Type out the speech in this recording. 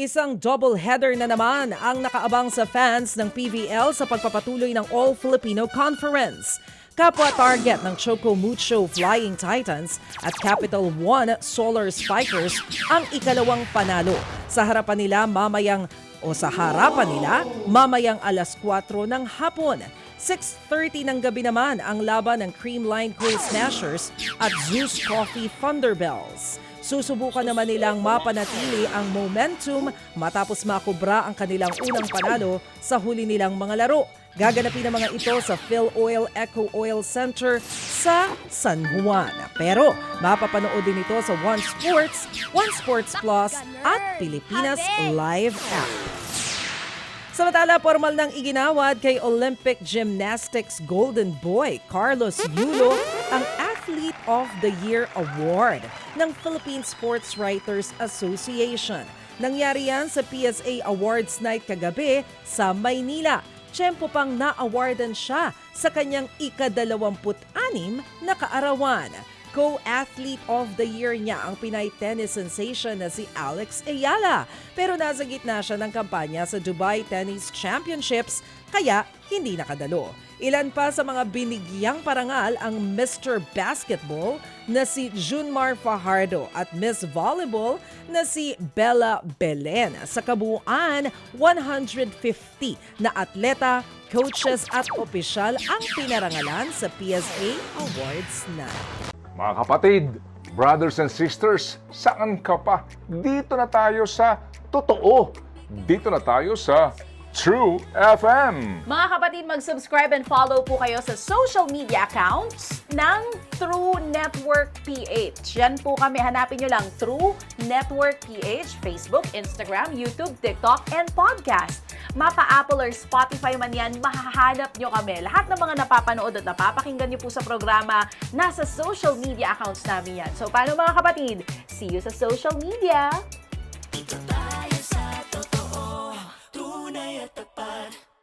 Isang double-header na naman ang nakaabang sa fans ng PVL sa pagpapatuloy ng All-Filipino Conference. Kapwa target ng Choco Mucho Flying Titans at Capital One Solar Spikers ang ikalawang panalo. Sa harapan nila mamayang alas 4 ng hapon. 6:30 ng gabi naman ang laban ng Creamline Coal Smashers at Zeus Coffee Thunderbells. Susubukan naman nilang mapanatili ang momentum matapos makubra ang kanilang unang panalo sa huli nilang mga laro. Gaganapin ang mga ito sa Phil Oil Eco Oil Center sa San Juan. Pero mapapanood din ito sa One Sports Plus at Pilipinas Live app. Samantala, formal nang iginawad kay Olympic Gymnastics Golden Boy Carlos Yulo ang Athlete of the Year Award ng Philippine Sports Writers Association. Nangyari yan sa PSA Awards Night kagabi sa Maynila. Tiyempo pang na-awardan siya sa kanyang ika-26 na kaarawan. Co-Athlete of the Year niya ang Pinay tennis sensation na si Alex Ayala. Pero nasa gitna siya ng kampanya sa Dubai Tennis Championships kaya hindi nakadalo. Ilan pa sa mga binigyang parangal ang Mr. Basketball na si Junmar Fajardo at Miss Volleyball na si Bella Belen. Sa kabuuan, 150 na atleta, coaches at opisyal ang pinarangalan sa PSA Awards na. Mga kapatid, brothers and sisters, saan ka pa? Dito na tayo sa Totoo. Dito na tayo sa True FM. Mga kapatid, mag-subscribe and follow po kayo sa social media accounts ng True Network PH. Yan po kami. Hanapin nyo lang True Network PH, Facebook, Instagram, YouTube, TikTok, and podcast. Mapa-Apple or Spotify man yan, mahahanap nyo kami. Lahat ng mga napapanood at napapakinggan nyo po sa programa, nasa social media accounts namin yan. So, paano mga kapatid? See you sa social media!